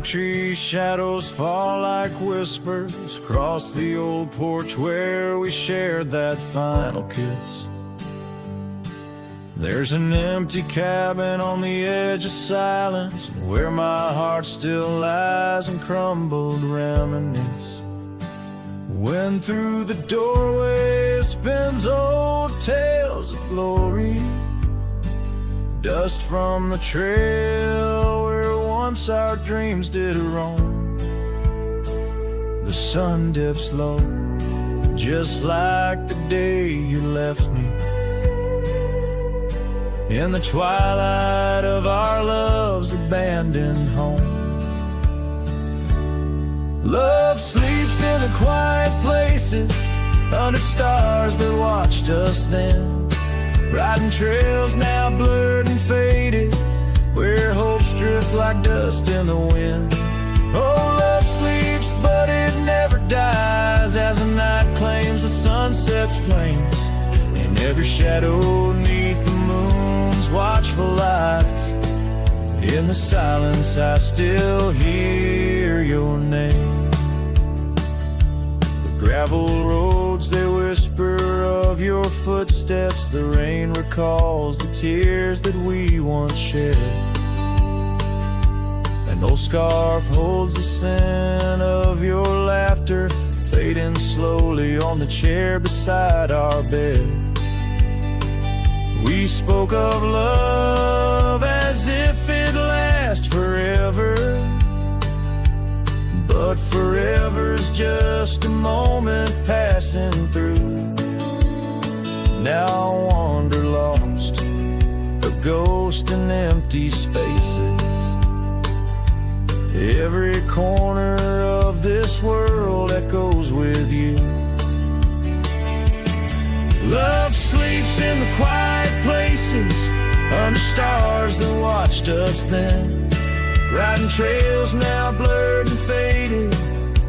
tree shadows fall like whispers across the old porch where we shared that final kiss. There's an empty cabin on the edge of silence where my heart still lies and crumbled reminisce. When through the doorway spins old tales of glory, dust from the trail where once our dreams did roam. The sun dips low, just like the day you left me, in the twilight of our love's abandoned home. Love sleeps in the quiet places, under stars that watched us then, riding trails now blurred and faded, where hopes drift like dust in the wind. Oh, love sleeps, but it never dies, as the night claims the sunset's flames, and every shadow neath the moon's watchful eyes. In the silence I still hear your name. The gravel roads, they whisper of your footsteps. The rain recalls the tears that we once shared. An old scarf holds the scent of your laughter, fading slowly on the chair beside our bed. We spoke of love as if it lasts forever, but forever's just a moment passing through. Now I wander lost, a ghost in empty spaces. Every corner of this world echoes with you. Love sleeps in the quiet places, under stars that watched us then, riding trails now blurred and faded,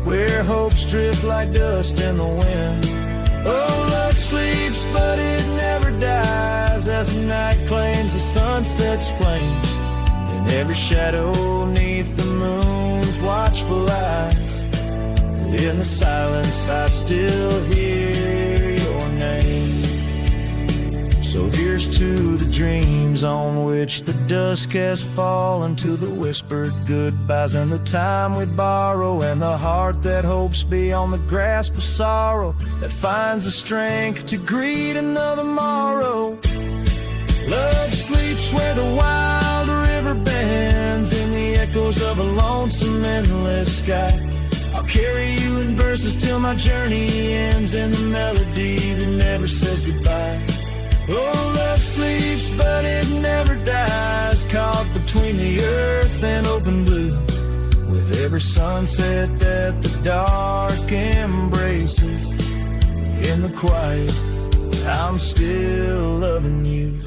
where hopes drift like dust in the wind. Oh, love sleeps, but it never dies, as the night claims the sunset's flames, and every shadow neath the moon's watchful eyes. In the silence I still hear your name. So here's to the dreams on which the dusk has fallen, to the whispered goodbyes and the time we borrow, and the heart that hopes beyond the grasp of sorrow, that finds the strength to greet another morrow. Love sleeps where the wild river bends, in the echoes of a lonesome endless sky. I'll carry you in verses till my journey ends, in the melody that never says goodbye. Oh, love sleeps, but it never dies, caught between the earth and open blue, with every sunset that the dark embraces. In the quiet, I'm still loving you.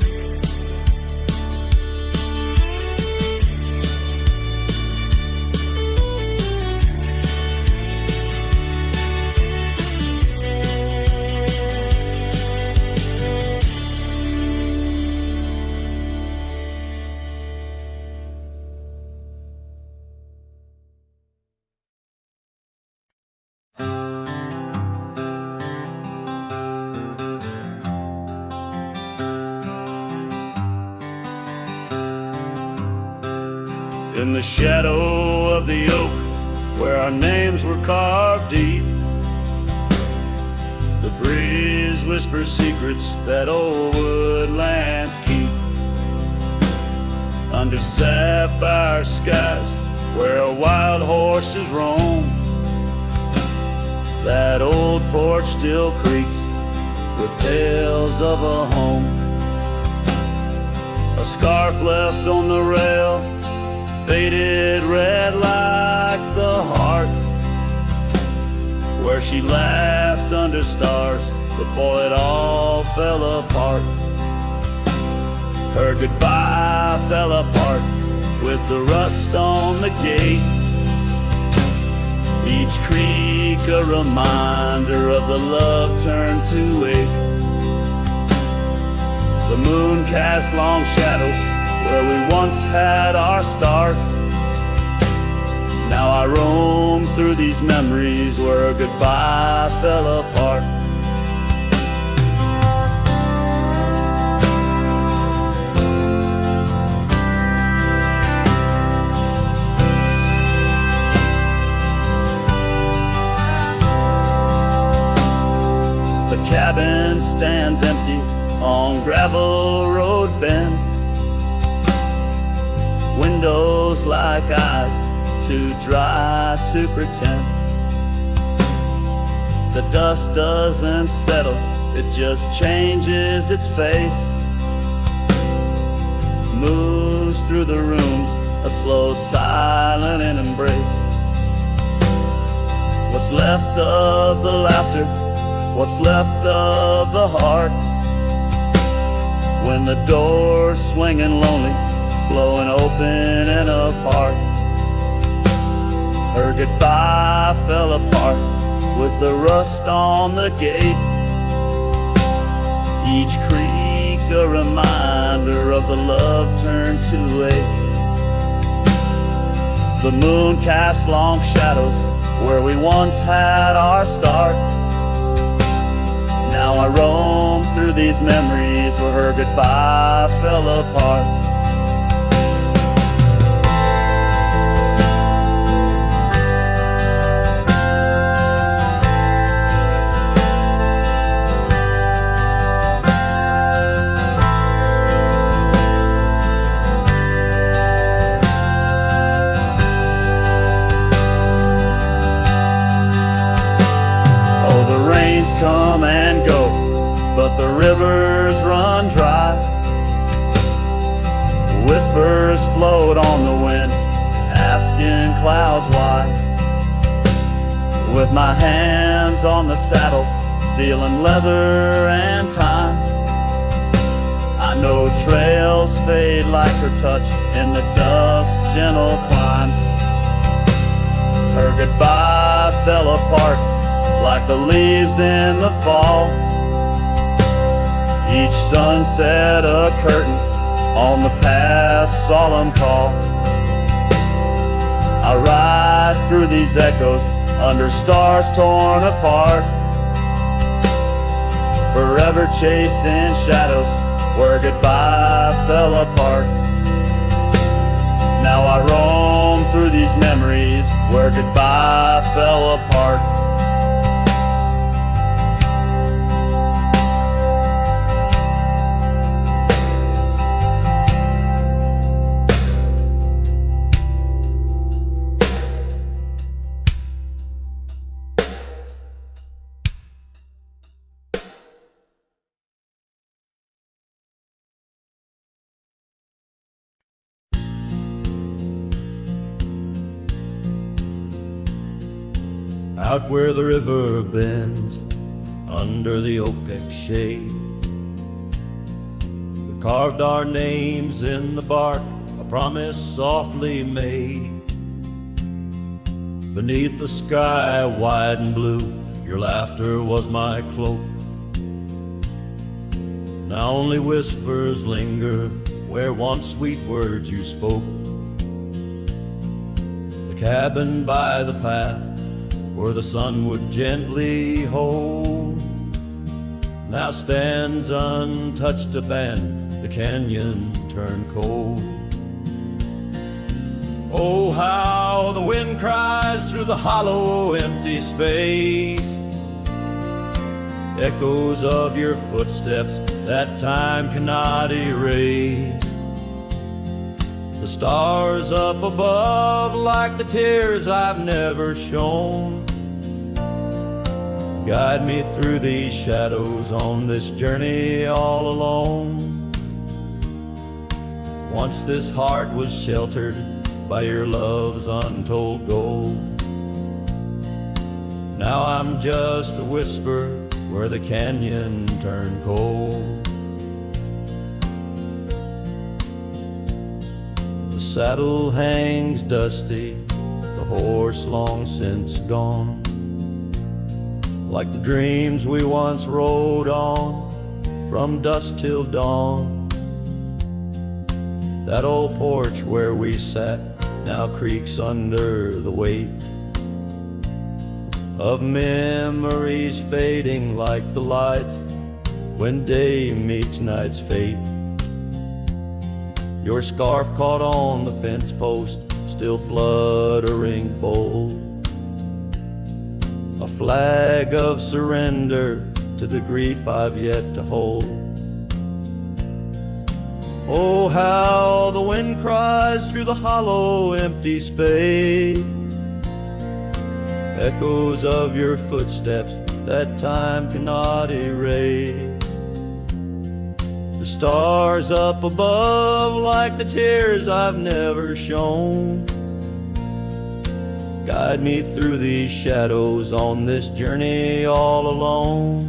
In the shadow of the oak, where our names were carved deep, the breeze whispers secrets that old woodlands keep. Under sapphire skies, where wild horses roam, that old porch still creaks with tales of a home. A scarf left on the rail, faded red like the heart where she laughed under stars before it all fell apart. Her goodbye fell apart with the rust on the gate, each creak a reminder of the love turned to ache. The moon cast long shadows where we once had our start. Now I roam through these memories where goodbye fell apart. The cabin stands empty on gravel road bend. Windows like eyes, too dry to pretend. The dust doesn't settle, it just changes its face. Moves through the rooms, a slow, silent embrace. What's left of the laughter, what's left of the heart, when the door's swinging lonely, blowing open and apart. Her goodbye fell apart with the rust on the gate. Each creak a reminder of the love turned to ache. The moon casts long shadows where we once had our start. Now I roam through these memories where her goodbye fell apart. Come and go, but the rivers run dry. Whispers float on the wind, asking clouds why. With my hands on the saddle, feeling leather and time, I know trails fade like her touch in the dusk gentle climb. Her goodbye fell apart like the leaves in the fall. Each sunset a curtain on the past solemn call. I ride through these echoes under stars torn apart, forever chasing shadows where goodbye fell apart. Now I roam through these memories where goodbye fell apart. Out where the river bends, under the oak shade, we carved our names in the bark, a promise softly made. Beneath the sky wide and blue, your laughter was my cloak. Now only whispers linger where once sweet words you spoke. The cabin by the path where the sun would gently hold now stands untouched, abandoned, the canyon turned cold. Oh, how the wind cries through the hollow empty space, echoes of your footsteps that time cannot erase. The stars up above like the tears I've never shown guide me through these shadows on this journey all alone. Once this heart was sheltered by your love's untold gold. Now I'm just a whisper where the canyon turned cold. The saddle hangs dusty, the horse long since gone, like the dreams we once rode on from dusk till dawn. That old porch where we sat now creaks under the weight of memories fading like the light when day meets night's fate. Your scarf caught on the fence post, still fluttering bold, a flag of surrender to the grief I've yet to hold. Oh, how the wind cries through the hollow, empty space, echoes of your footsteps that time cannot erase. The stars up above like the tears I've never shown, guide me through these shadows on this journey all alone.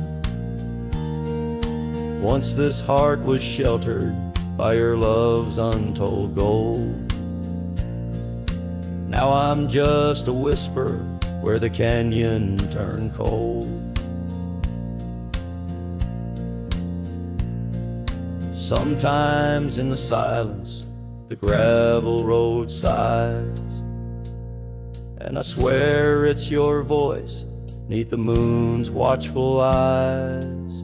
Once this heart was sheltered by your love's untold gold, now I'm just a whisper where the canyon turned cold. Sometimes in the silence the gravel road sighs, and I swear it's your voice 'neath the moon's watchful eyes.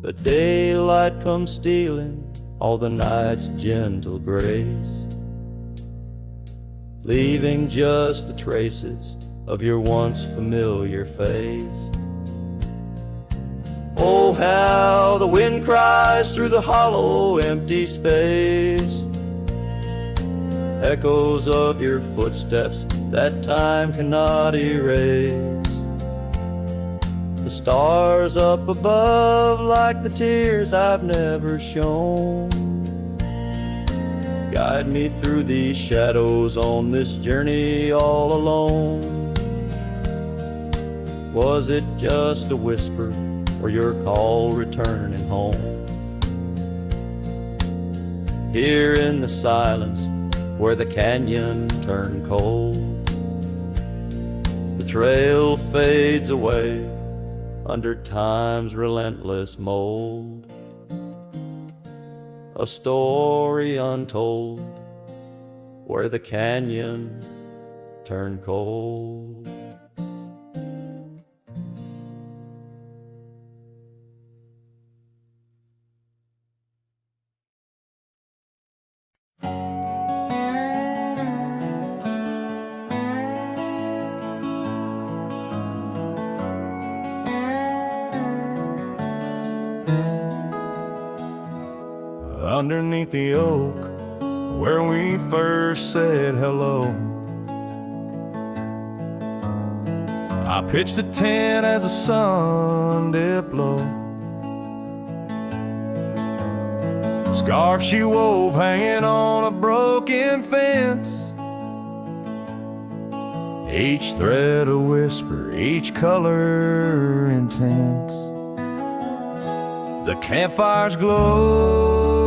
But daylight comes stealing all the night's gentle grace, leaving just the traces of your once familiar face. Oh, how the wind cries through the hollow, empty space, echoes of your footsteps that time cannot erase. The stars up above like the tears I've never shown, guide me through these shadows on this journey all alone. Was it just a whisper or your call returning home? Here in the silence where the canyon turned cold, the trail fades away under time's relentless mold, a story untold where the canyon turned cold. Underneath the oak where we first said hello, I pitched a tent as the sun dipped low. Scarf she wove hanging on a broken fence, each thread a whisper, each color intense. The campfire's glow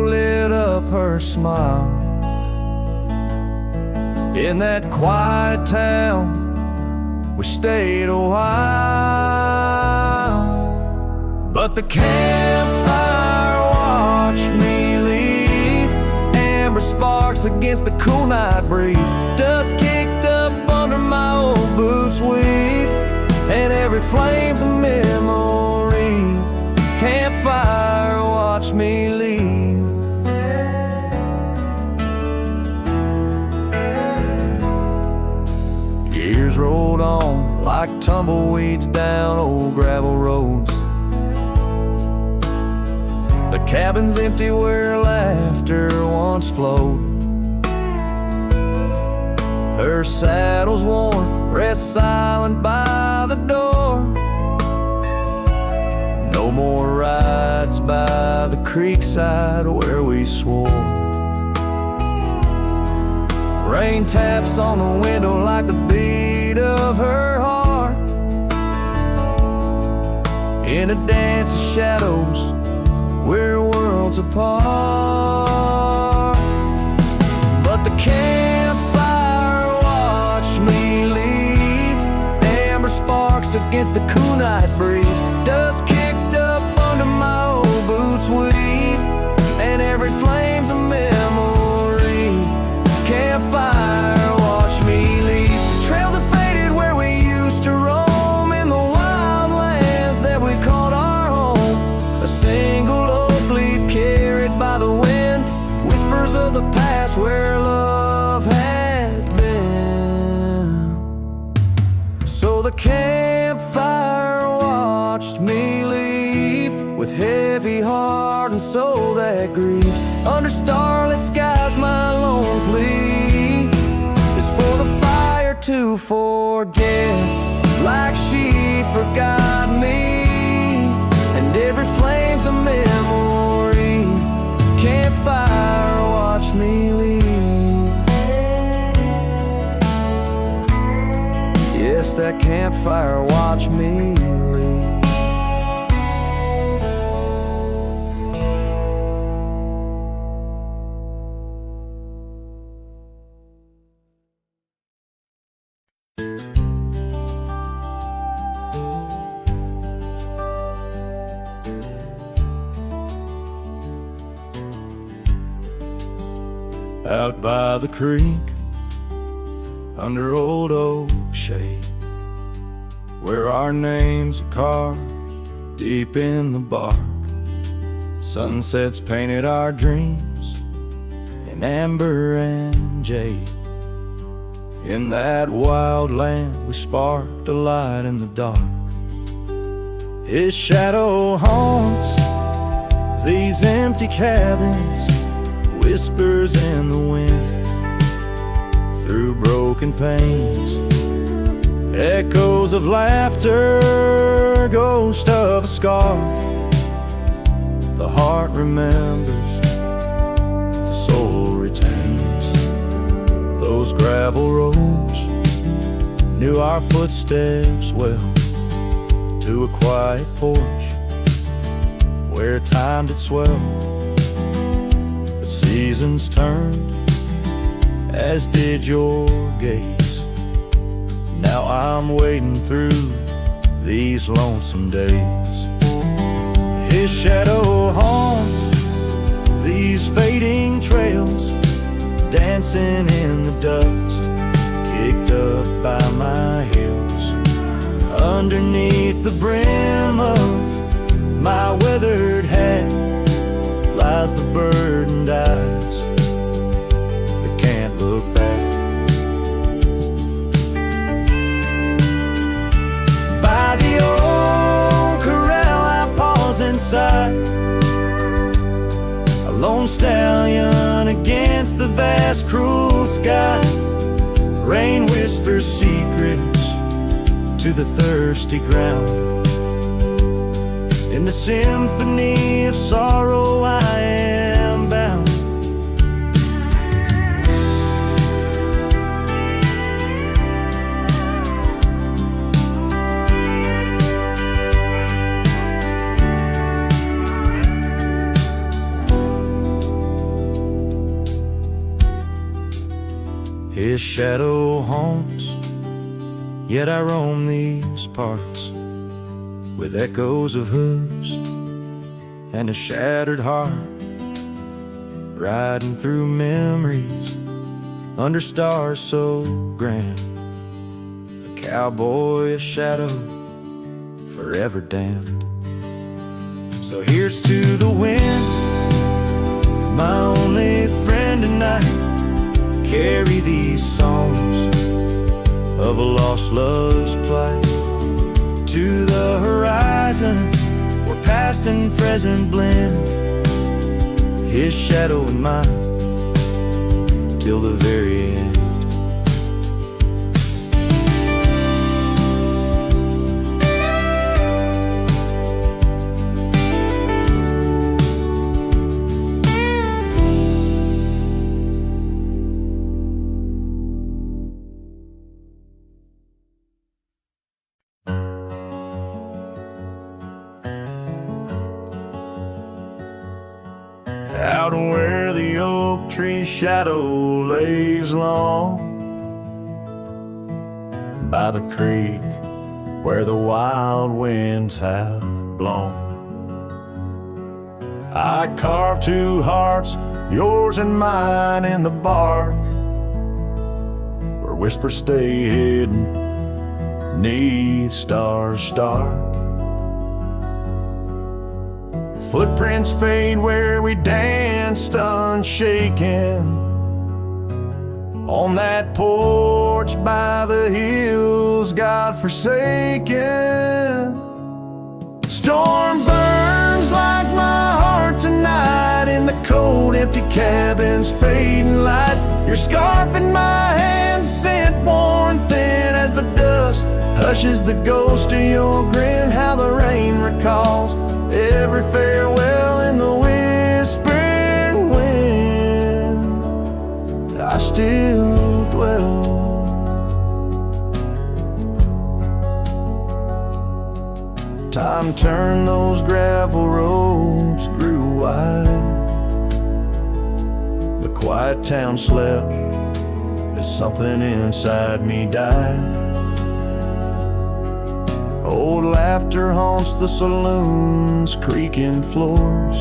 lit up her smile. In that quiet town we stayed a while, but the campfire watched me leave. Amber sparks against the cool night breeze, dust kicked up under my old boots weave, and every flame's a memory. Campfire watch me leave. Years rolled on like tumbleweeds down old gravel roads. The cabin's empty where laughter once flowed. Her saddle's worn, rests silent by the door. No more rides by the creekside where we swore. Rain taps on the window like the beat of her heart, in a dance of shadows we're worlds apart. But the campfire watched me leave. Amber sparks against the cool night breeze, dust kicked up under my old boots weave, and every flame's a memory. the past where love had been. So the campfire watched me leave with heavy heart and soul that grieves. Under starlit skies my lone plea is for the fire to forget, like she forgot me. And every flame's a memory. Campfire watch me leave. Yes, that campfire watch me leave. Out by the creek, under old oak shade, where our names are carved deep in the bark. Sunsets painted our dreams in amber and jade. In that wild land we sparked a light in the dark. His shadow haunts these empty cabins, whispers in the wind, through broken panes, echoes of laughter, ghost of a scarf. The heart remembers, the soul retains. Those gravel roads knew our footsteps well, to a quiet porch where time did swell. Seasons turned, as did your gaze. Now I'm wading through these lonesome days. His shadow haunts these fading trails, dancing in the dust, kicked up by my heels. Underneath the brim of my weathered hat lies the burdened eyes that can't look back. By the old corral I pause inside, a lone stallion against the vast cruel sky. Rain whispers secrets to the thirsty ground. In the symphony of sorrow I am bound. His shadow haunts, yet I roam these parts, with echoes of hooves and a shattered heart, riding through memories under stars so grand. A cowboy, a shadow, forever damned. So here's to the wind, my only friend tonight. Carry these songs of a lost love's plight to the horizon, where past and present blend. His shadow and mine, till the very end. Out where the oak tree shadow lays long, by the creek where the wild winds have blown, I carved two hearts, yours and mine, in the bark, where whispers stay hidden 'neath stars stark. Footprints fade where we danced unshaken, on that porch by the hills, God-forsaken. Storm burns like my heart tonight in the cold, empty cabin's fading light. Your scarf in my hand, scent worn thin as the dust hushes the ghost of your grin. How the rain recalls every farewell in the whispering wind. I still dwell. Time turned those gravel roads, grew wide. The quiet town slept as something inside me died. Old laughter haunts the saloons, creaking floors,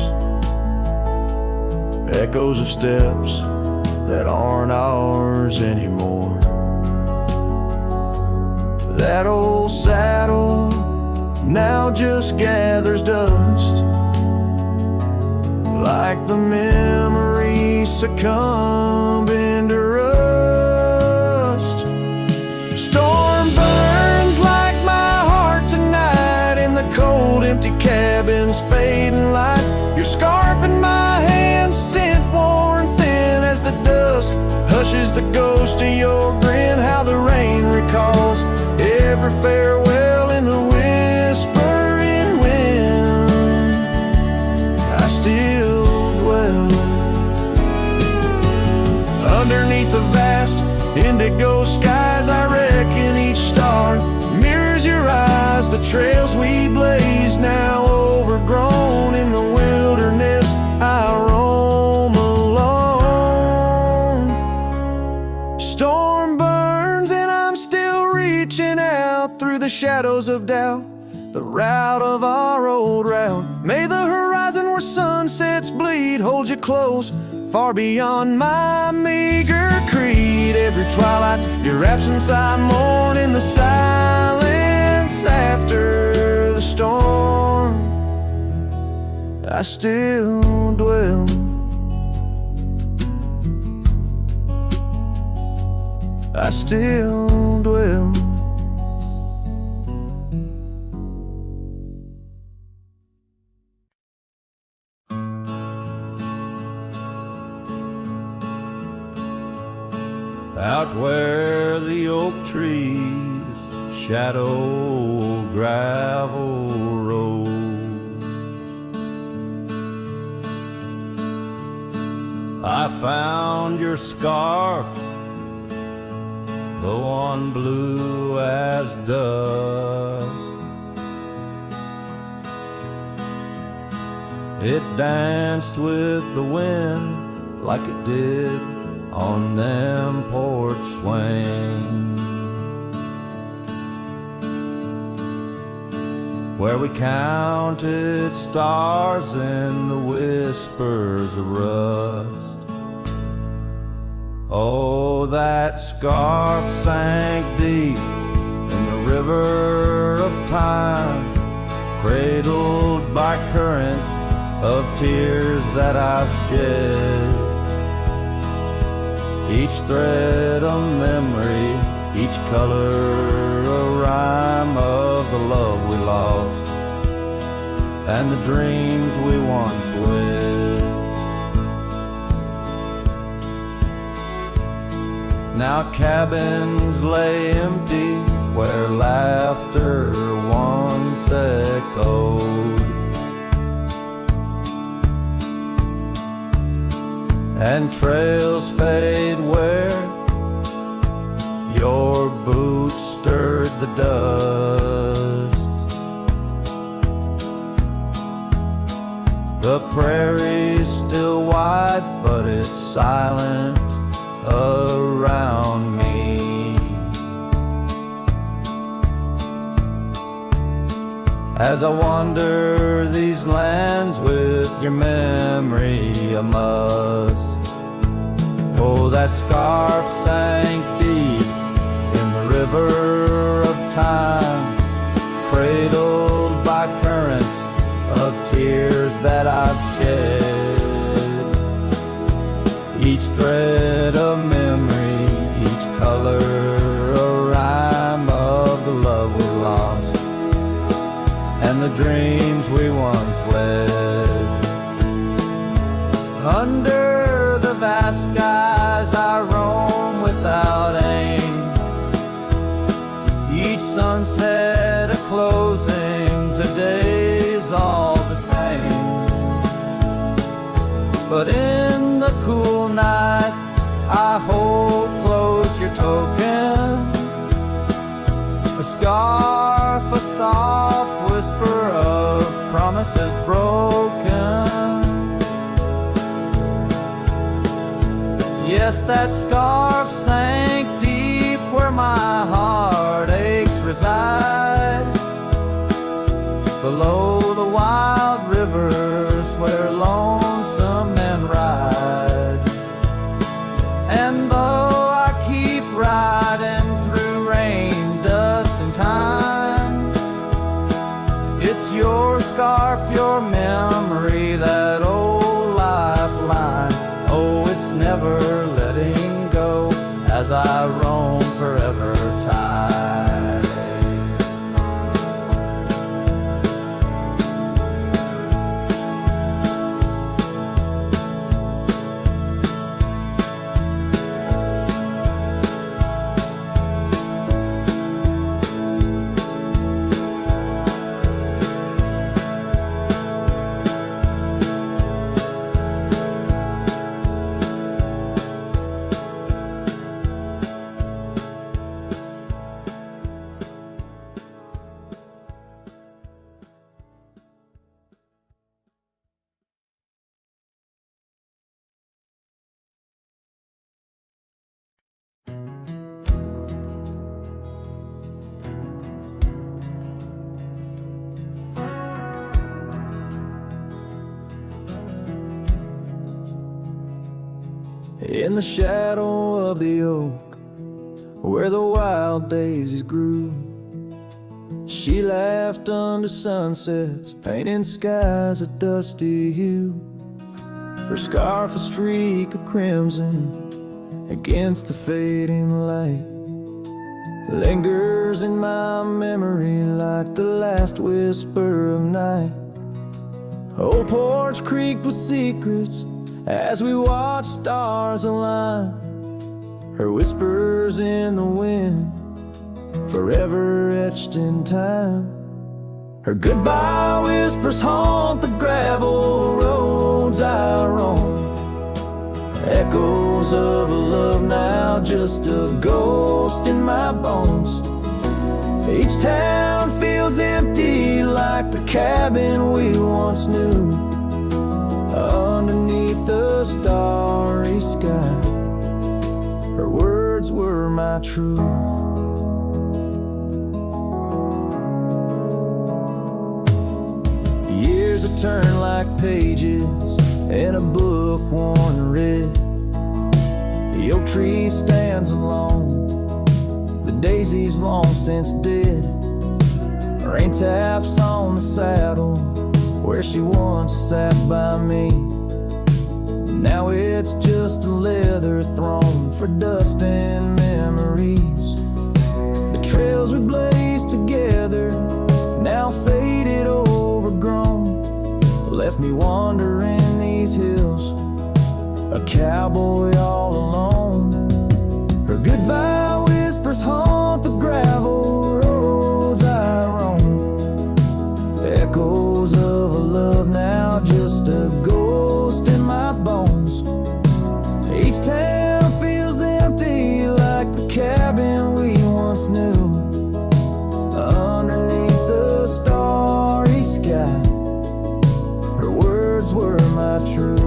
echoes of steps that aren't ours anymore. That old saddle now just gathers dust, like the memories succumbing to rust. Storm burns like my heart tonight in the cold, empty cabin's fading light. Your scarf in my hand, scent worn thin as the dust hushes the ghost of your grin. How the rain recalls every farewell in the whispering wind. I still dwell underneath the vast indigo skies. I reckon each star mirrors your eyes. The trails we blazed now overgrown in the wilderness. I roam alone. Storm burns and I'm still reaching out through the shadows of doubt, the route of our old route. May the horizon where sunsets bleed hold you close, far beyond my meager creed. Every twilight, your absence I mourn in the silence after the storm. I still dwell. I still dwell. Out where the oak trees shadow gravel roads, I found your scarf, the one blue as dust. It danced with the wind like it did on them porch swings, where we counted stars in the whispers of rust. Oh, that scarf sank deep in the river of time, cradled by currents of tears that I've shed. Each thread a memory, each color a rhyme of the love we lost and the dreams we once wed. Now cabins lay empty where laughter once echoed, and trails fade where your boots stirred the dust. The prairie's still wide, but it's silent around me. As I wander these lands with your memory, I must. Oh, that scarf sank deep in the river of time, cradled by currents of tears that shed. Each thread of memory, each color a rhyme of the love we lost and the dreams we once wed. Under the vast skies I roam without aim, each sunset a closing, today's all the same. But in the cool night I hold close your token, a scarf, a soft whisper of promises broken. Yes, that scarf sank deep where my heartaches reside, below the wild rivers where lonesome men ride. And though I keep riding through rain, dust and time, it's your scarf, your memory, that old lifeline. Oh, it's never letting go as I roam forever tied. In the shadow of the oak, where the wild daisies grew, she laughed under sunsets, painting skies a dusty hue. Her scarf a streak of crimson against the fading light, lingers in my memory like the last whisper of night. Old Porch Creek with secrets as we watch stars align, her whispers in the wind, forever etched in time. Her goodbye whispers haunt the gravel roads I roam, echoes of a love now just a ghost in my bones. Each town feels empty like the cabin we once knew, underneath the starry sky. Her words were my truth. Years have turned like pages in a book worn red. The oak tree stands alone, the daisy's long since dead. Rain taps on the saddle where she once sat by me. Now it's just a leather throne for dust and memories. The trails we blazed together, now faded, overgrown, left me wandering these hills, a cowboy all alone. Her goodbye whispers haunt the gravel roads I roam, echoes of a love now just a ghost in my bones. Each town feels empty like the cabin we once knew, underneath the starry sky. Her words were my truth.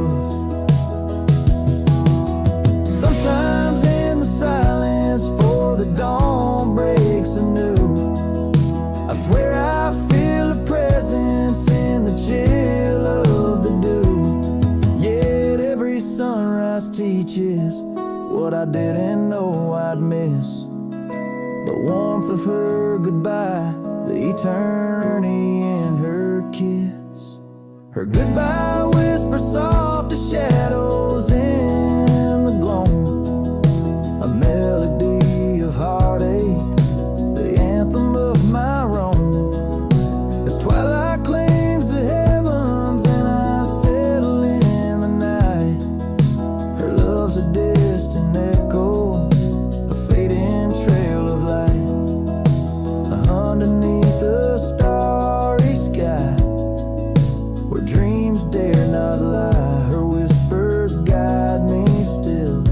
Sometimes in the silence before the dawn breaks anew, I swear I feel a presence in the chill of the dew. Yet every sunrise teaches what I didn't know I'd miss, the warmth of her goodbye, the eternity in her kiss. Her goodbye whisper soft as shadows in the gloam, a melody of heartache, the anthem of my Rome. As twilight claims the heavens and I settle in the night, her love's a distant echo, a fading trail of light, underneath the starry sky, where dreams dare not lie. Her whispers guide me still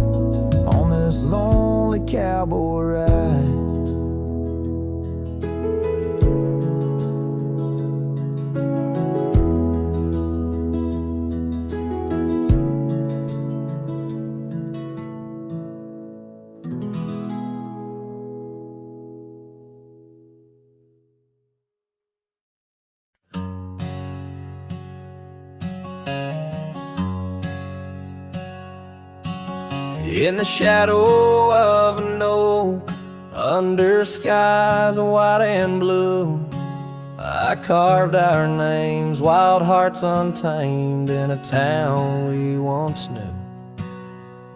on this lonely cowboy ride. In the shadow of an oak, under skies white and blue, I carved our names, wild hearts untamed, in a town we once knew.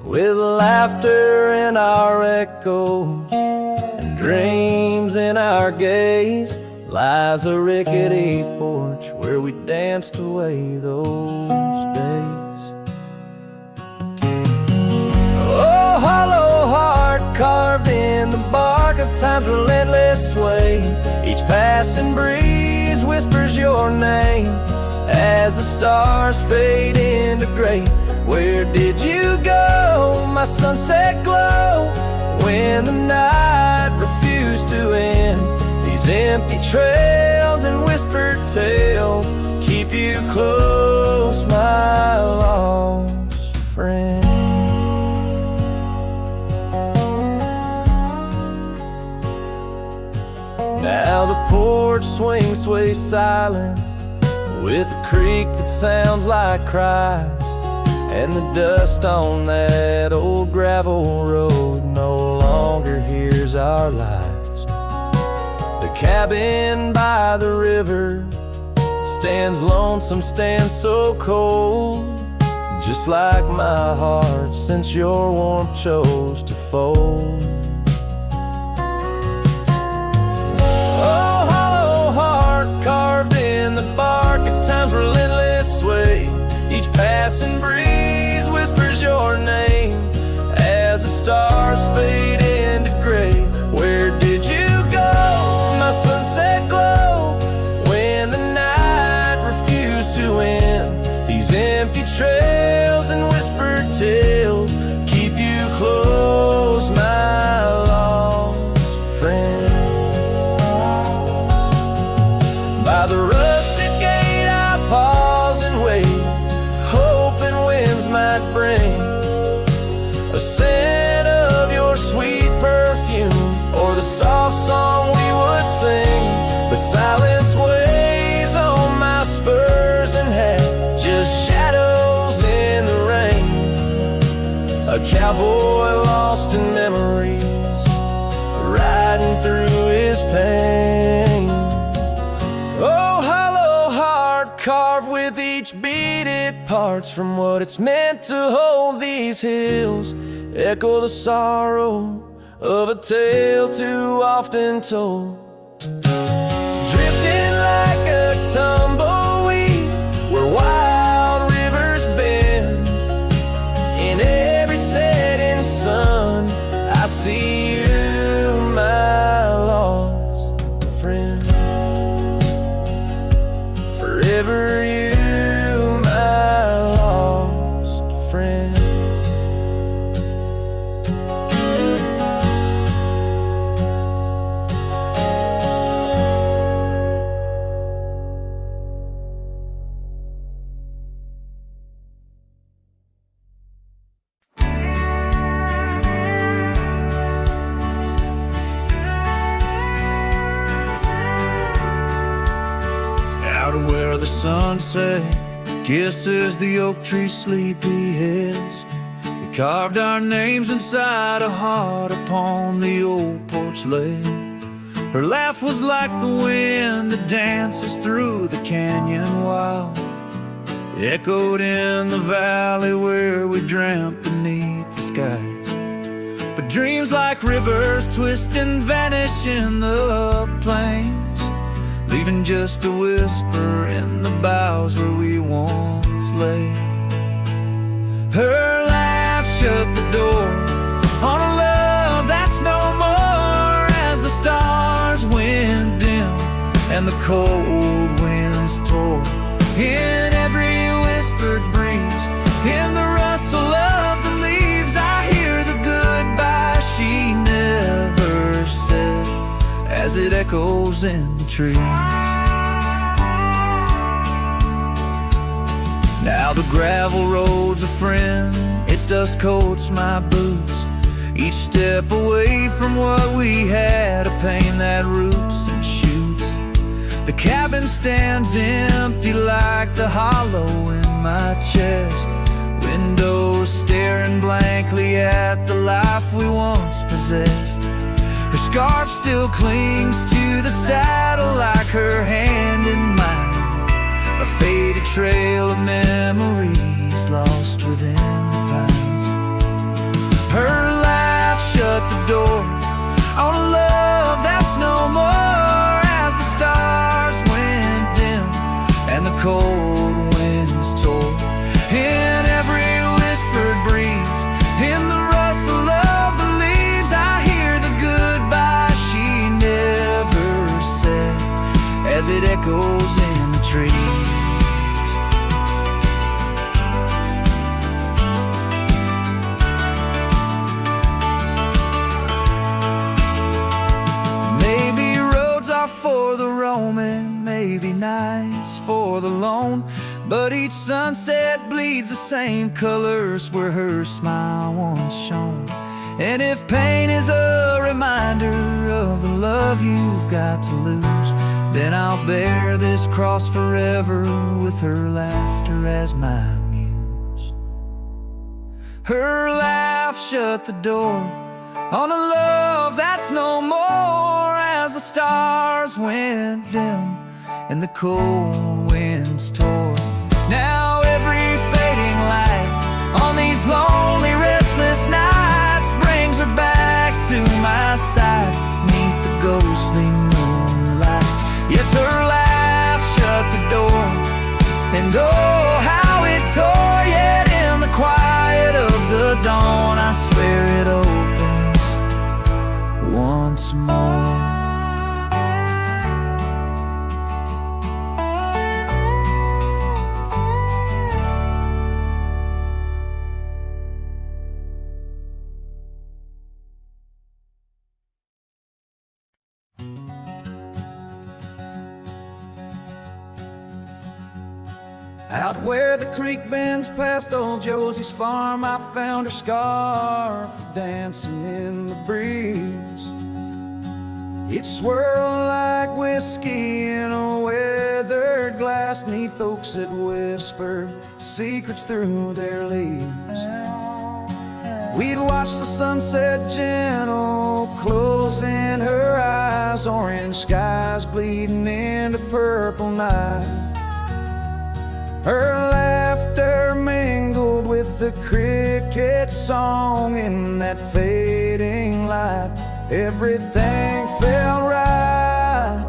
With laughter in our echoes and dreams in our gaze, lies a rickety porch where we danced away those days. Oh, hollow heart carved in the bark of time's relentless sway, each passing breeze whispers your name as the stars fade into gray. Where did you go, my sunset glow, when the night refused to end? These empty trails and whispered tales keep you close, my lost friend. Now the porch swings, sways silent, with a creak that sounds like cries, and the dust on that old gravel road no longer hears our lies. The cabin by the river stands lonesome, stands so cold, just like my heart since your warmth chose to fold. Oh, hollow heart carved in the bark at time's relentless sway, each passing breeze whispers your name as the stars fade into gray. Where did you go, my sunset glow, when the night refused to end? These empty trails and whispered tales keep you close, my lost friend. By the rusted gate I pause and wait, hoping winds might bring a scent of your sweet perfume, or the soft song we would sing. But silence weighs on my spurs and hat, just shadows in the rain. A cowboy lost in memories, riding through his pain. Oh, hollow heart carved with each beat it parts from what it's meant to hold. These hills echo the sorrow of a tale too often told, drifting like a tumbleweed where wild rivers bend. In every setting sun I see you, my lost friend. Forever you, my lost friend. Out of where the sunset kisses the oak tree sleepy heads, we carved our names inside a heart upon the old porch lid. Her laugh was like the wind that dances through the canyon wild, echoed in the valley where we dreamt beneath the skies. But dreams like rivers twist and vanish in the plains, leaving just a whisper in the boughs where we once lay. Her laugh shut the door on a love that's no more, as the stars went dim and the cold winds tore. In every whispered breeze, in the rustle of the leaves, I hear the goodbye she never said as it echoes in the trees. Now the gravel road's a friend, its dust coats my boots, each step away from what we had, a pain that roots and shoots. The cabin stands empty like the hollow in my chest, windows staring blankly at the life we once possessed. Her scarf still clings to the saddle like her hand in mine, a faded trail of memories lost within the pines. Her laugh shut the door on a love that's no more, as the stars went dim and the cold winds tore. In every whispered breeze, in the rustle of the leaves, I hear the goodbye she never said as it echoes in the trees. Maybe roads are for the roaming, maybe nights for the lone, but each sunset bleeds the same colors where her smile once shone. And if pain is a reminder of the love you've got to lose, then I'll bear this cross forever with her laughter as my muse. Her laugh shut the door on a love that's no more, as the stars went dim and the cold winds tore. Now every fading light on these lonely, restless nights brings her back to my side, neath the ghostly moonlight. Yes, her laugh shut the door, and oh, how it tore. Yet in the quiet of the dawn, I swear it opens once more. Out where the creek bends past old Josie's farm, I found her scarf dancing in the breeze. It swirled like whiskey in a weathered glass, neath oaks that whispered secrets through their leaves. We'd watch the sunset gentle, closing her eyes, orange skies bleeding into purple night. Her laughter mingled with the cricket song in that fading light. Everything felt right.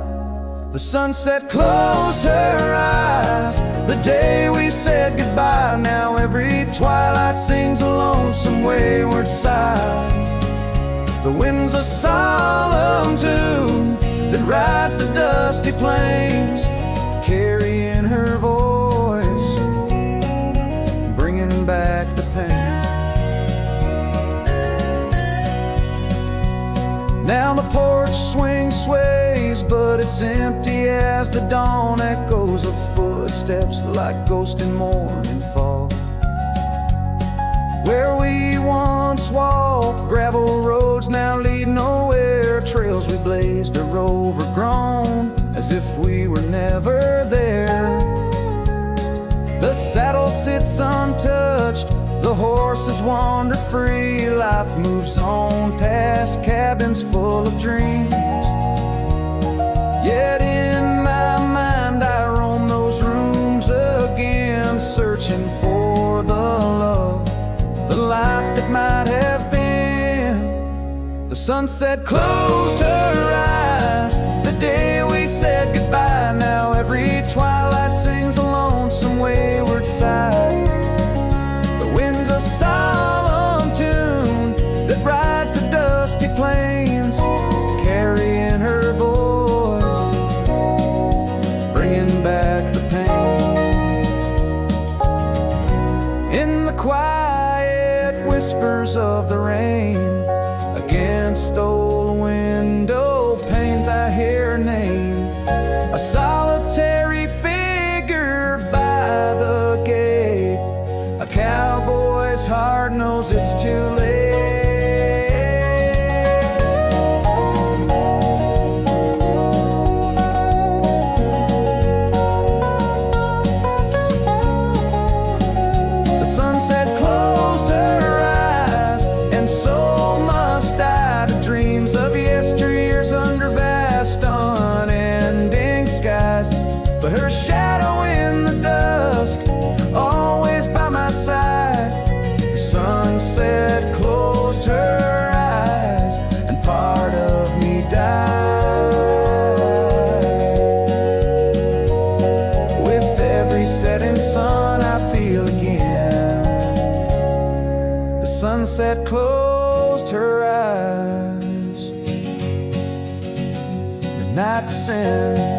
The sunset closed her eyes the day we said goodbye. Now every twilight sings a lonesome wayward sigh. The wind's a solemn tune that rides the dusty plains, carrying her voice, bringing back the pain. Now the porch swing sways, but it's empty as the dawn echoes of footsteps like ghosts in morning fog. Where we once walked, gravel roads now lead nowhere. Trails we blazed are overgrown, as if we were never there. The saddle sits untouched, the horses wander free. Life moves on past cabins full of dreams. Yet in my mind I roam those rooms again, searching for the love, the life that might have been. The sunset closed her eyes the day we said goodbye. Now every twilight sings a lonesome wayward sigh. The wind's a solemn tune that rides the dusty plains, carrying her voice, bringing back the pain. In the quiet whispers of the rain, against old window panes, I hear her name, a solitary figure by the gate. A cowboy's heart knows it's too late. The sunset closed her eyes, and so must I, to dreams of yesteryears under vast unending skies. But her shadow in the dusk, always by my side. The sunset closed her eyes, and part of me died. With every setting sun I feel again, the sunset closed her eyes. The night descends.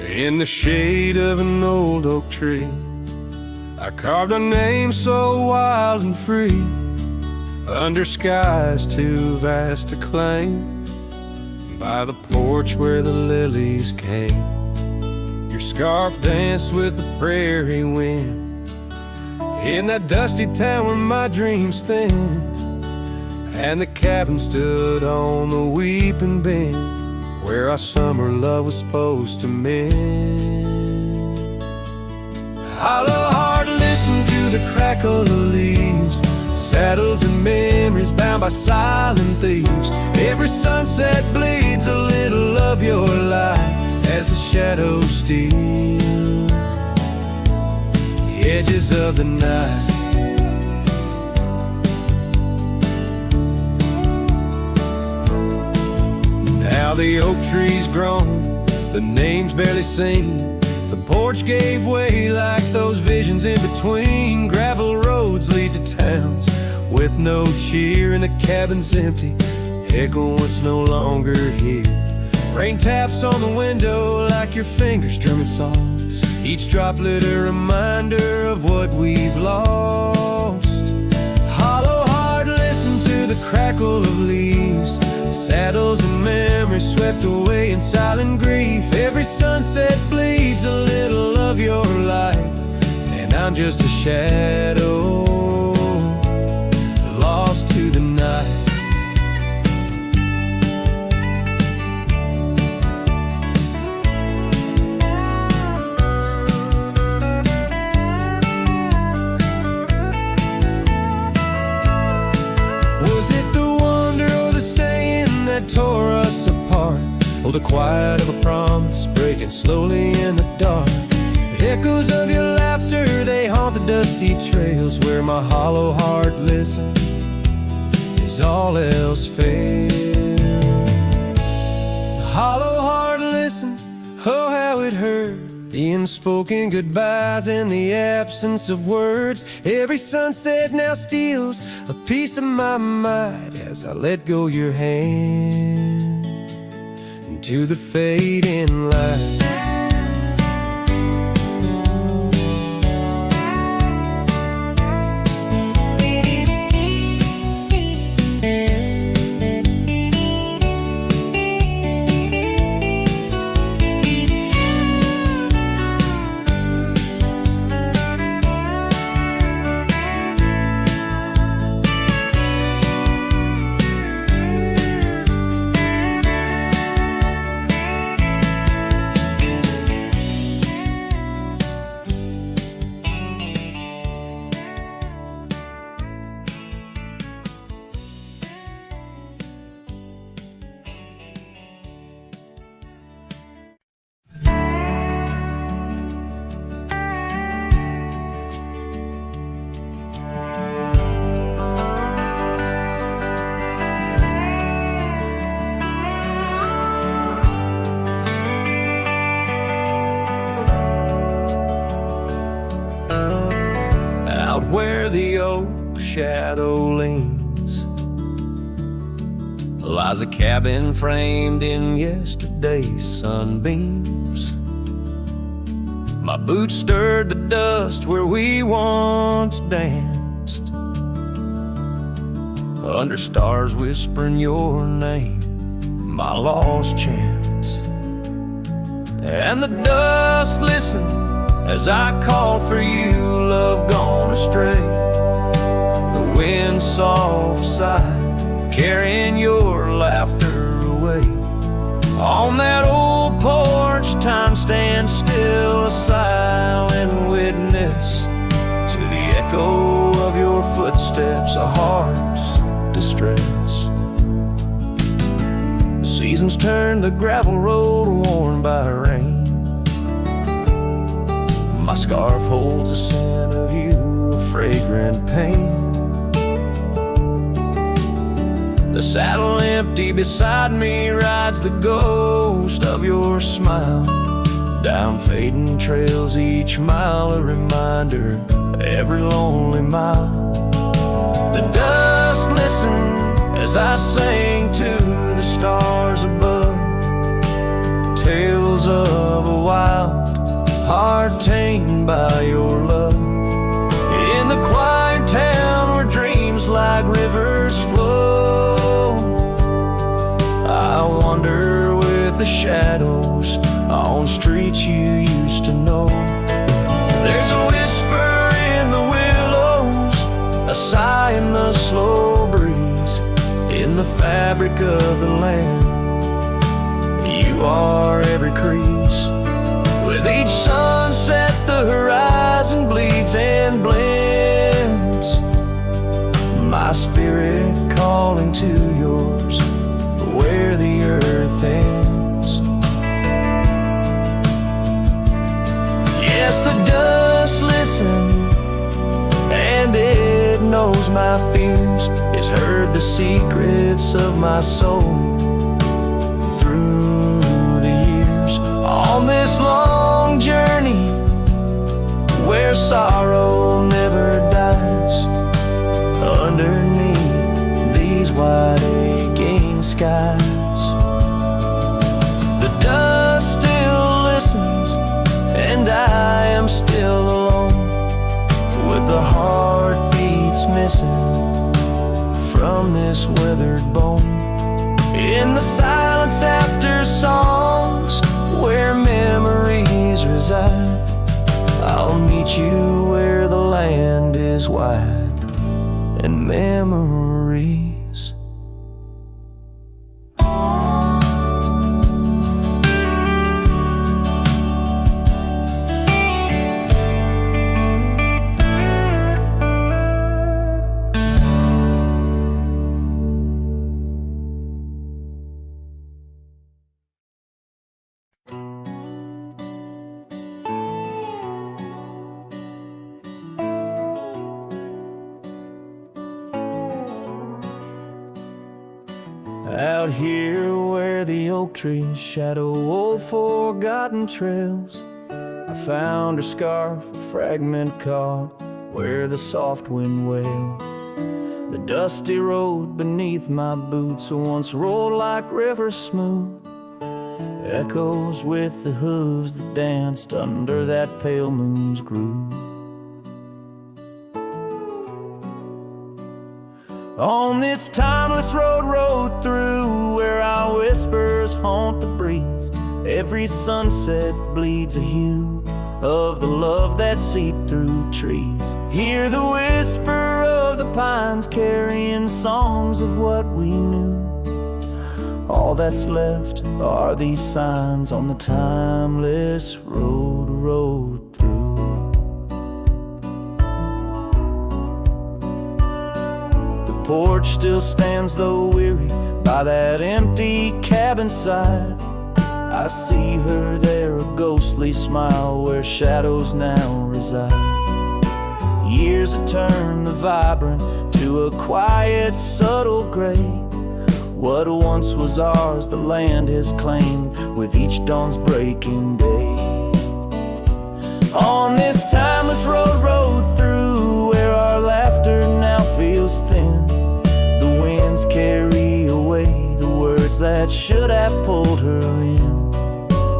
In the shade of an old oak tree, I carved a name so wild and free, under skies too vast to claim, by the porch where the lilies came. Your scarf danced with the prairie wind, in that dusty town where my dreams thinned, and the cabin stood on the weeping bend, where our summer love was supposed to mend. Hollow heart, listen to the crackle of leaves, saddles and memories bound by silent thieves. Every sunset bleeds a little of your light as the shadows steal the edges of the night. Now the oak tree's grown, the name's barely seen, the porch gave way like those visions in between. Gravel roads lead to towns with no cheer, and the cabin's empty, echo what's no longer here. Rain taps on the window like your fingers drumming songs, each droplet a reminder of what we've lost. Hollow heart, listen to the crackle of leaves, saddles and memories swept away in silent grief. Every sunset bleeds a little of your light, and I'm just a shadow lost to the night. Was it the wonder or the staying that tore us apart? Oh, the quiet of a promise breaking slowly in the dark. The echoes of your laughter, they haunt the dusty trails where my hollow heart listens as all else fails. The hollow heart listens, oh how it hurt, the unspoken goodbyes and the absence of words. Every sunset now steals a piece of my mind as I let go your hand into the fading light. where the old shadow leans lies a cabin framed in yesterday's sunbeams. My boots stirred the dust where we once danced, under stars whispering your name, my lost chance. And the dust listened as I called for you, love gone astray. The wind soft sighed, carrying your laughter away. On that old porch, time stands still, a silent witness to the echo of your footsteps, a heart's distress. The seasons turn the gravel road worn by rain. My scarf holds a scent of you, a fragrant pain. The saddle empty beside me rides the ghost of your smile. Down fading trails each mile, a reminder every lonely mile. The dust listened as I sang to the stars above, tales of a wild heart tamed by your love. In the quiet town where dreams like rivers flow, I wander with the shadows on streets you used to know. There's a whisper in the willows, a sigh in the slow breeze, in the fabric of the land. You are every crease. With each sunset the horizon bleeds and blends, my spirit calling to yours where the earth ends. Yes, the dust listens and it knows my fears. It's heard the secrets of my soul through the years. On this long journey where sorrow never dies, underneath these wide aching skies, the dust still listens and I am still alone, with the heartbeats missing from this weathered bone. In the silence after songs where memories reside, I'll meet you where the land is wide and memories. Out here where the oak trees shadow old forgotten trails, I found her scarf, a fragment caught where the soft wind wails. The dusty road beneath my boots once rolled like rivers smooth, echoes with the hooves that danced under that pale moon's groove. On this timeless road rode through, where our whispers haunt the breeze, every sunset bleeds a hue of the love that seeped through trees. Hear the whisper of the pines carrying songs of what we knew. All that's left are these signs on the timeless road rode through. Porch still stands though weary by that empty cabin side. I see her there, a ghostly smile where shadows now reside. Years have turned the vibrant to a quiet, subtle gray. What once was ours, the land has claimed with each dawn's breaking day. On this timeless road rode through, where our last that should have pulled her in.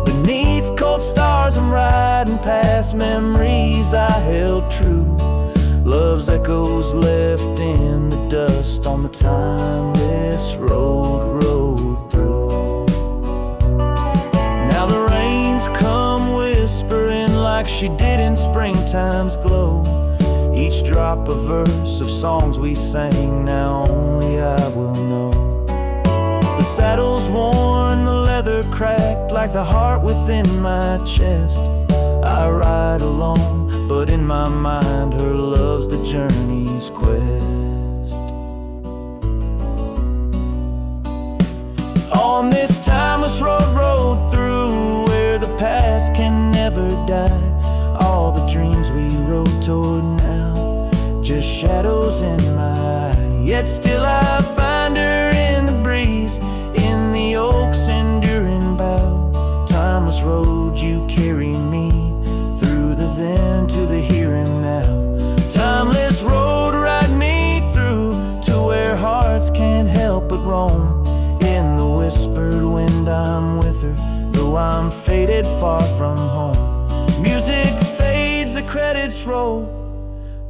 Beneath cold stars I'm riding past memories I held true. Love's echoes left in the dust on the timeless road through. Now the rains come whispering like she did in springtime's glow. Each drop a verse of songs we sang, now only I will know. The saddle's worn, the leather cracked, like the heart within my chest. I ride alone, but in my mind her love's the journey's quest. On this timeless road through, where the past can never die, all the dreams we rode toward now, just shadows in my eye. Yet still I find her in the breeze, in the oak's enduring bough. Timeless road, you carry me through the then to the here and now. Timeless road, ride me through to where hearts can't help but roam. In the whispered wind I'm with her, though I'm faded far from home. Music fades, the credits roll,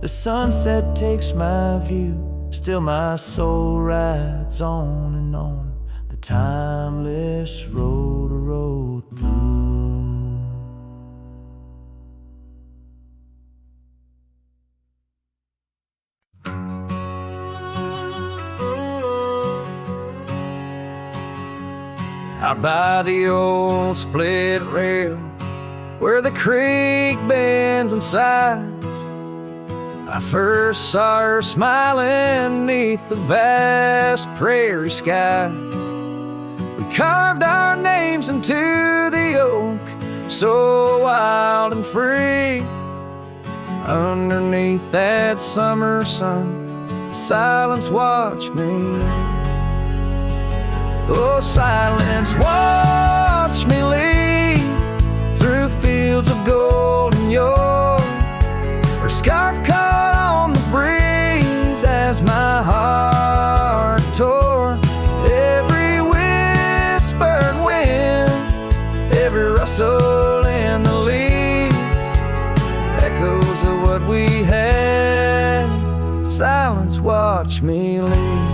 the sunset takes my view. Still my soul rides on and on, the timeless road through. Out by the old split rail, where the creek bends and sighs, I first saw her smiling neath the vast prairie skies. We carved our names into the oak, so wild and free. Underneath that summer sun, silence watched me. Oh, silence, watch me lead through fields of gold and yore. Her scarf caught on the breeze as my heart tore. Every whispered wind, every rustle in the leaves, echoes of what we had. Silence, watch me lead.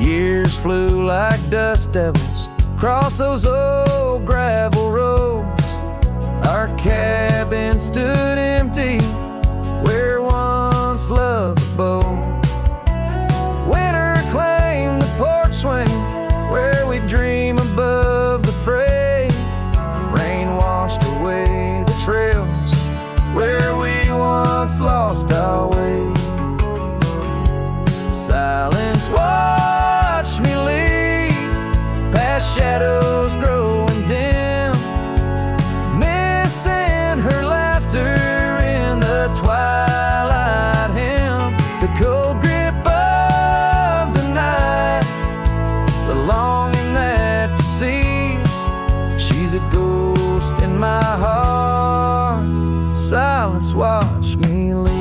Years flew like dust devils across those old gravel roads. Our cabin stood empty where once love abode. Winter claimed the porch swing where we dream above the fray. Rain washed away the trails where we once lost our way. Silence, watch me lead past shadows growing dim, missing her laughter in the twilight hymn. The cold grip of the night, the longing that deceives. She's a ghost in my heart. Silence, watch me lead.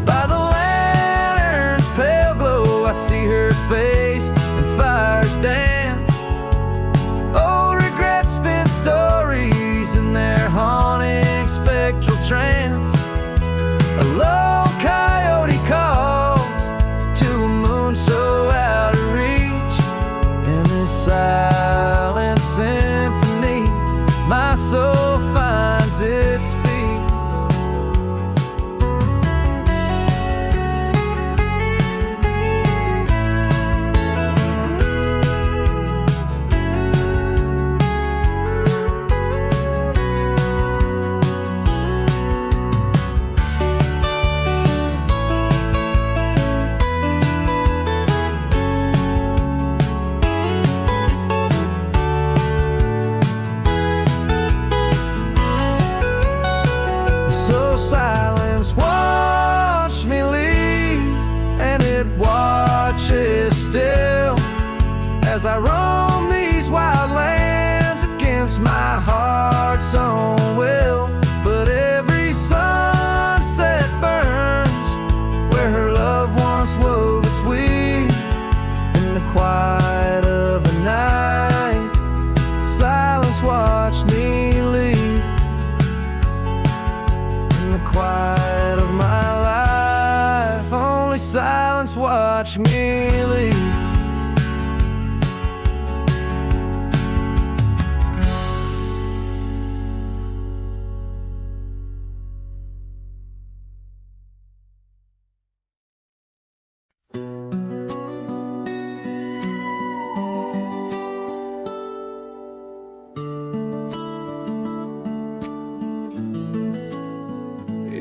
By the lantern's pale glow, I see her face and fires dance. Old regrets spin stories in their haunting spectral trance. A lone coyote calls to a moon so out of reach. In this silent symphony, my soul finds its speech. So silence, watch me leave, and it watches still as I roam these wild lands against my heart's own will. But every sunset burns where her love once wove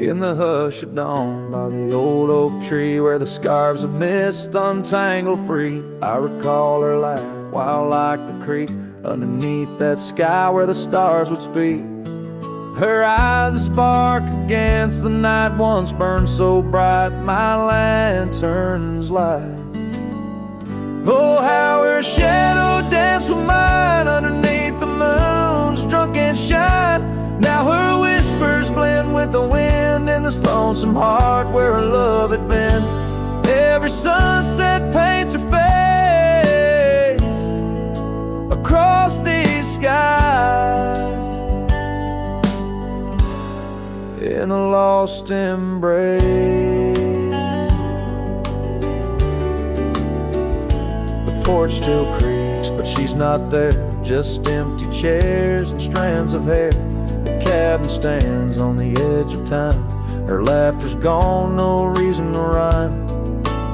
In the hush of dawn, by the old oak tree where the scarves of mist untangle free, I recall her laugh wild like the creek underneath that sky where the stars would speak. Her eyes a spark against the night once burned so bright my lantern's light. Oh, how her shadow danced with mine underneath the moon's drunken shine. Now her whispers blend with the wind in this lonesome heart where her love had been. Every sunset paints her face across these skies in a lost embrace. The porch still creaks, but she's not there. Just empty chairs and strands of hair. The cabin stands on the edge of time. Her laughter's gone, no reason to rhyme.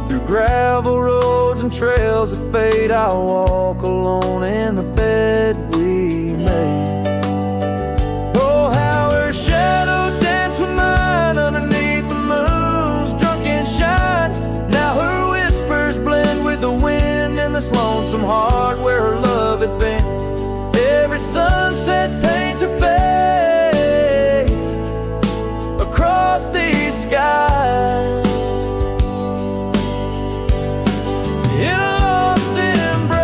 Through gravel roads and trails that fade, I'll walk alone in the bed we made. Oh, how her shadow danced with mine underneath the moon's drunken shine. Now her whispers blend with the wind in this lonesome heart where her love had been. Every sunset paints her face across these skies in a lost embrace.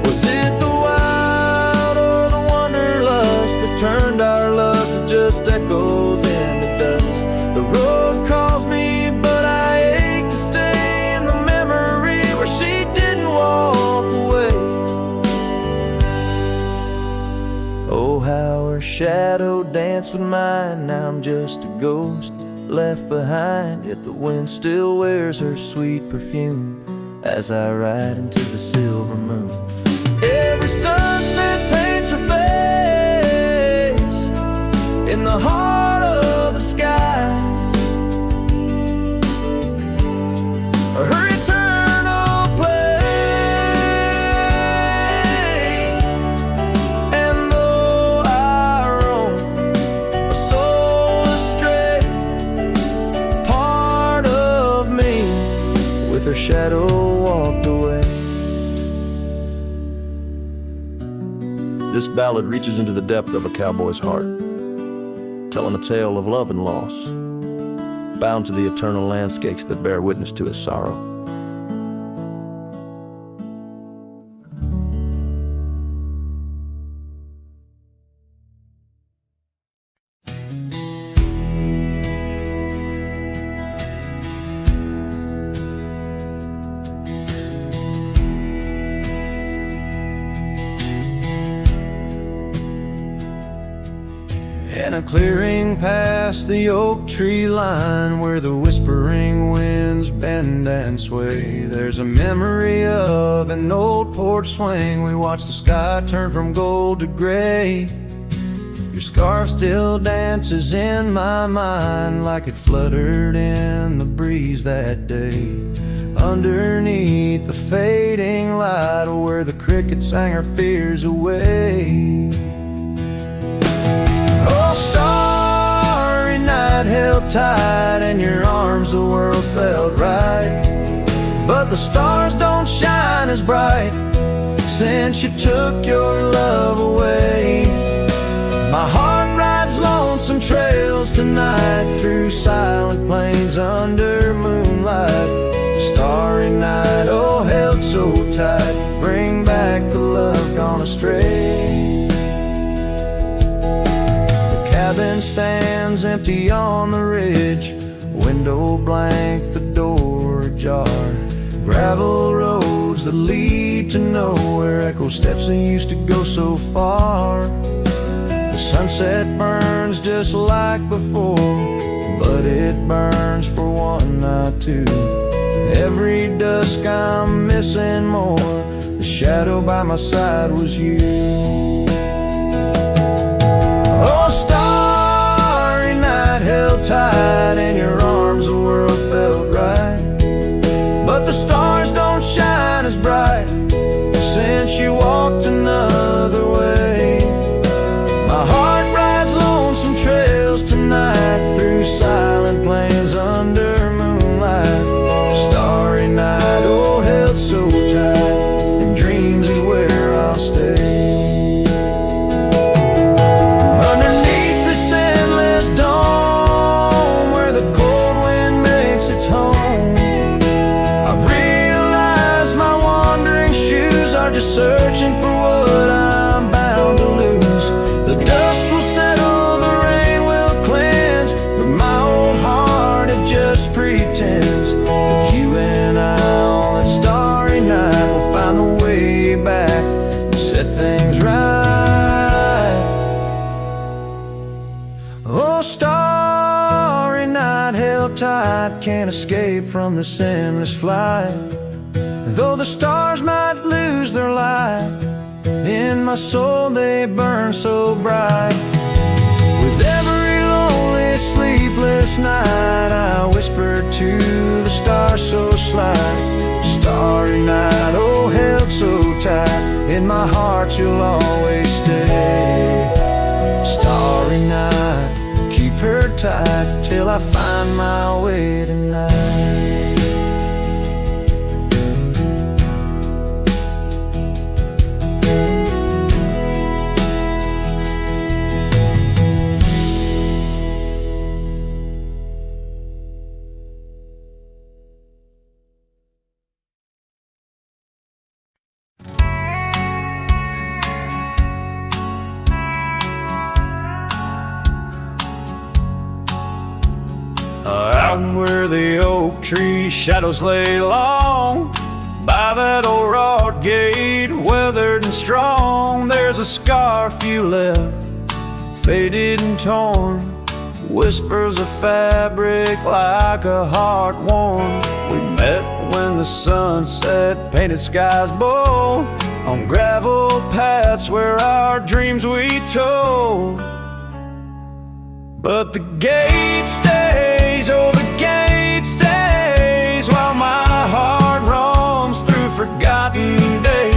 Was it the wild or the wanderlust that turned our love to just echoes in the dust? The road calls me, but I ache to stay in the memory where she didn't walk away. Oh, how her shadow danced with mine. Now I'm just a ghost left behind, yet the wind still wears her sweet perfume as I ride into the silver moon. Every sunset paints her face in the heart of the skies. Her eternal play. And though I roam a soul astray, part of me with her shadow walked away. This ballad reaches into the depth of a cowboy's heart, telling a tale of love and loss, bound to the eternal landscapes that bear witness to his sorrow. In a clearing past the oak tree line where the whispering winds bend and sway, there's a memory of an old porch swing. We watched the sky turn from gold to gray. Your scarf still dances in my mind like it fluttered in the breeze that day. Underneath the fading light where the cricket sang her fears away. Oh, starry night held tight in your arms, the world felt right. But the stars don't shine as bright since you took your love away. My heart rides lonesome trails tonight through silent plains under moonlight. Starry night, oh, held so tight, bring back the love gone astray. Cabin stands empty on the ridge, window blank, the door ajar. Gravel roads that lead to nowhere, echo steps that used to go so far. The sunset burns just like before, but it burns for one, not two. Every dusk I'm missing more, the shadow by my side was you. Oh, starry night held tight in your arms, the world felt right. But the stars you walked another way. My heart rides lonesome trails tonight, through silent plains under moonlight. Starry night, oh held so tight, and dreams is where I'll stay. Underneath this endless dawn, where the cold wind makes its home, I've realized my wandering shoes are just searching for what I'm bound to lose. The dust will settle, the rain will cleanse, but my old heart, it just pretends that you and I on that starry night will find the way back and set things right. Oh, starry night, held tight, can't escape from this endless flight. Though the stars might lose their light, in my soul they burn so bright. With every lonely, sleepless night, I whisper to the stars so slight. Starry night, oh held so tight, in my heart you'll always stay. Starry night, keep her tight till I find my way tonight. Out where the oak tree shadows lay long, by that old rod gate, weathered and strong, there's a scar few left, faded and torn, whispers of fabric like a heart worn. We met when the sunset painted skies bold, on gravel paths where our dreams we told. But the gate stays, oh the gate stays, while my heart roams through forgotten days.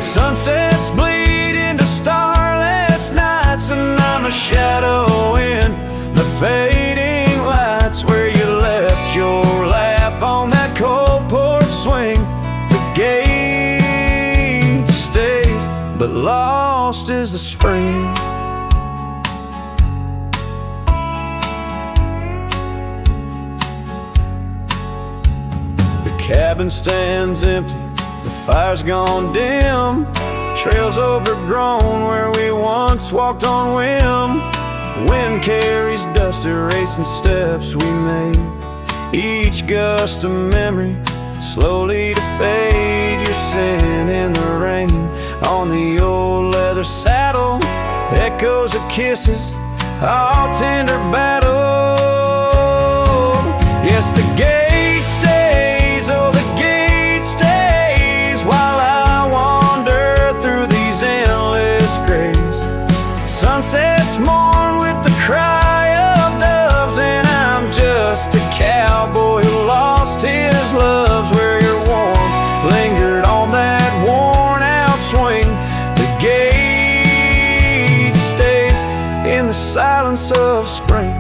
Sunsets bleed into starless nights, and I'm a shadow in the fading lights, where you left your laugh on that cold porch swing. The gate stays, but lost is the spring. Cabin stands empty, the fire's gone dim, trails overgrown where we once walked on whim. Wind carries dust, erasing steps we made, each gust a memory, slowly to fade. Your scent in the rain on the old leather saddle, echoes of kisses, all tender battle. Yes, the gate stays, oh the gate stays, while I wander through these endless grays. Sunsets mourn with the cry of doves, and I'm just a cowboy who lost his loves, where your warmth lingered on that worn out swing. The gate stays in the silence of spring.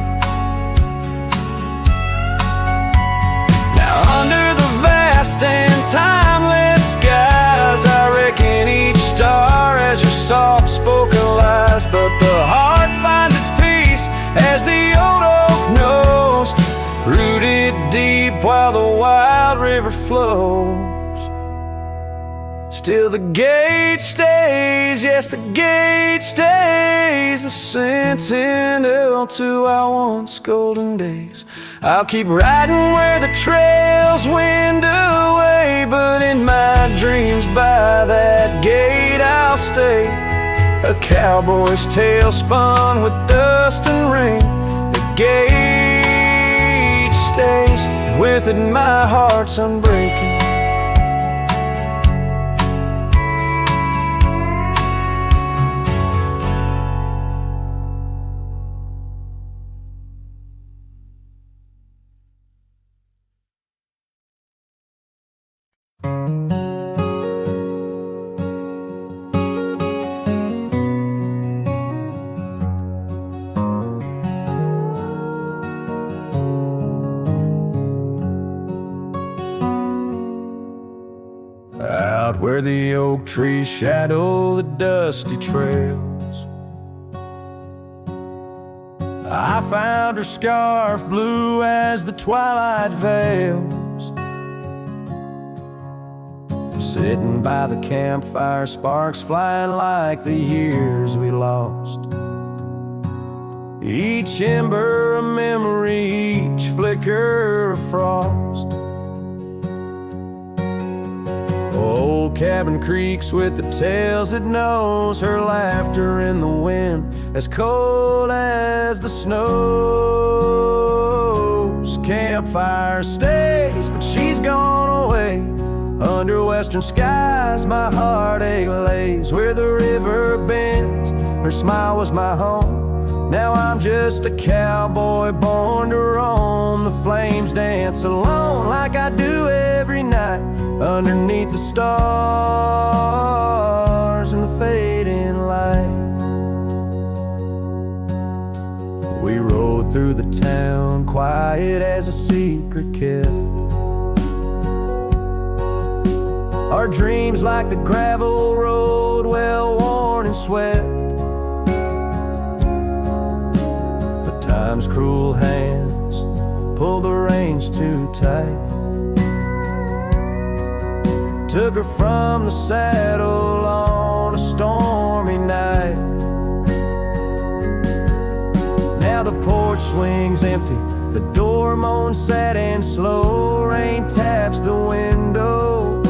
And timeless skies, I reckon each star has your soft-spoken lies, but the heart finds its peace as the old oak knows, rooted deep while the wild river flows. Still the gate stays, yes the gate stays, a sentinel to our once golden days. I'll keep riding where the trails wind away, but in my dreams by that gate I'll stay. A cowboy's tale spun with dust and rain. The gate stays, and with it my heart's unbreaking. where the oak trees shadow the dusty trails. I found her scarf blue as the twilight veils, sitting by the campfire, sparks flying like the years we lost. Each ember a memory, each flicker a frost. Old cabin creaks with the tales it knows, her laughter in the wind as cold as the snows. Campfire stays, but she's gone away. Under western skies my heartache lays, where the river bends, her smile was my home. Now I'm just a cowboy born to roam. The flames dance alone like I do every night, underneath the stars and the fading light. We rode through the town, quiet as a secret kept. Our dreams like the gravel road, well worn and swept. But time's cruel hands pull the reins too tight, took her from the saddle on a stormy night. Now the porch swings empty, the door moans sad and slow. Rain taps the window,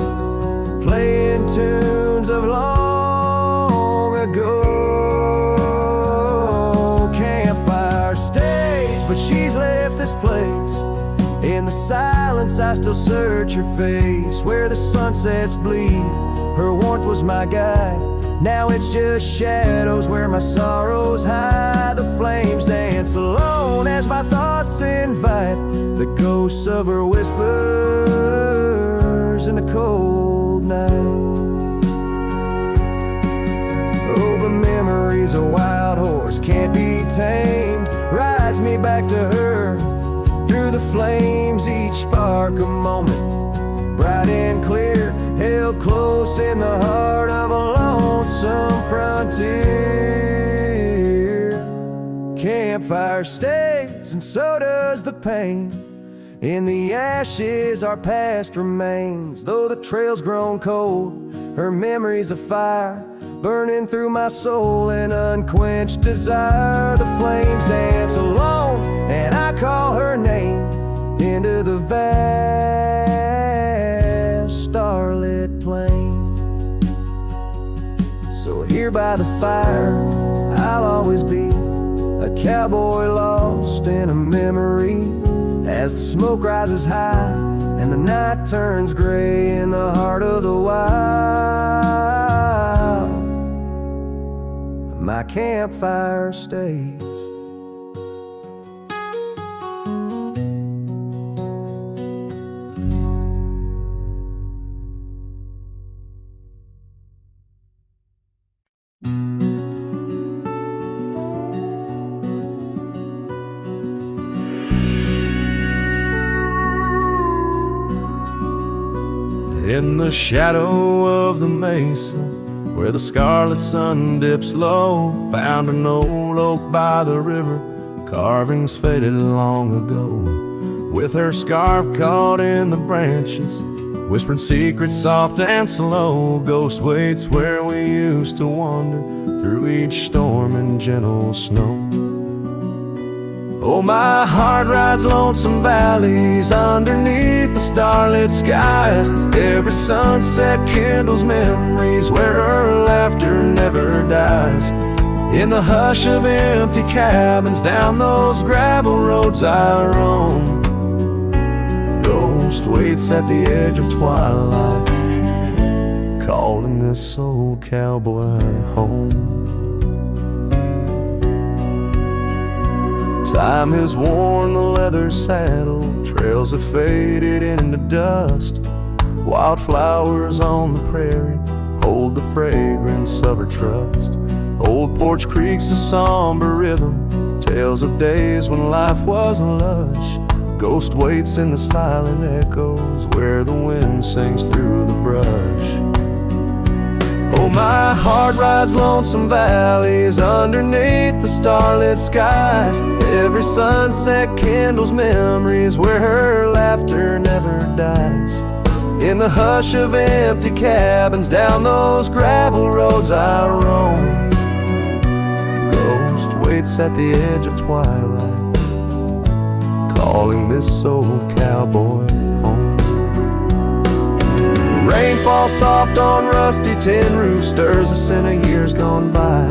playing tunes of long ago. Campfire stays, but she's left this place. In the silence I still search her face, where the sunsets bleed. Her warmth was my guide, now it's just shadows where my sorrows hide. The flames dance alone as my thoughts invite the ghosts of her whispers in the cold night. Oh, but memory's a wild horse, can't be tamed, rides me back to her through the flames, each spark a moment, bright and clear, held close in the heart of a lonesome frontier. Campfire stays, and so does the pain. In the ashes our past remains, though the trail's grown cold, her memory's a fire, burning through my soul in unquenched desire. The flames dance alone, and I call her name into the vast starlit plain. So here by the fire I'll always be, a cowboy lost in a memory. As the smoke rises high and the night turns gray in the heart of the wild, my campfire stays. In the shadow of the mesa, where the scarlet sun dips low, found an old oak by the river, carvings faded long ago. With her scarf caught in the branches, whispering secrets soft and slow, ghost waits where we used to wander through each storm and gentle snow. Oh, my heart rides lonesome valleys underneath the starlit skies. Every sunset kindles memories where her laughter never dies. In the hush of empty cabins, down those gravel roads I roam, ghost waits at the edge of twilight, calling this old cowboy home. Time has worn the leather saddle, trails have faded into dust. Wildflowers on the prairie hold the fragrance of her trust. Old porch creaks a somber rhythm, tales of days when life was lush. Ghost waits in the silent echoes where the wind sings through the brush. Oh, my heart rides lonesome valleys underneath the starlit skies. Every sunset kindles memories where her laughter never dies. In the hush of empty cabins, down those gravel roads I roam. Ghost waits at the edge of twilight, calling this old cowboy home. Rain falls soft on rusty tin roofs, stirs a scent of years gone by.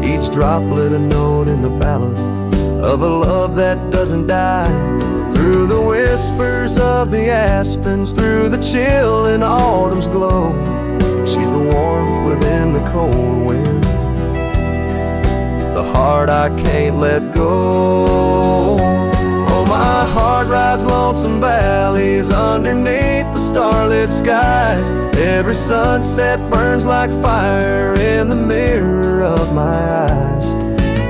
Each droplet a note in the ballad of a love that doesn't die. Through the whispers of the aspens, through the chill in autumn's glow, she's the warmth within the cold wind, the heart I can't let go. Oh, my heart rides lonesome valleys underneath the starlit skies. Every sunset burns like fire in the mirror of my eyes.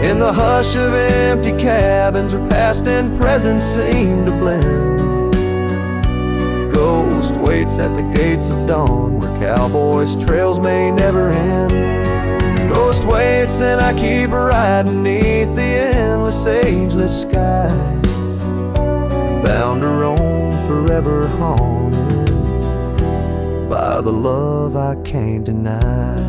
In the hush of empty cabins, where past and present seem to blend, ghost waits at the gates of dawn, where cowboys' trails may never end. Ghost waits and I keep riding neath the endless, ageless skies, bound to roam forever, haunted by the love I can't deny.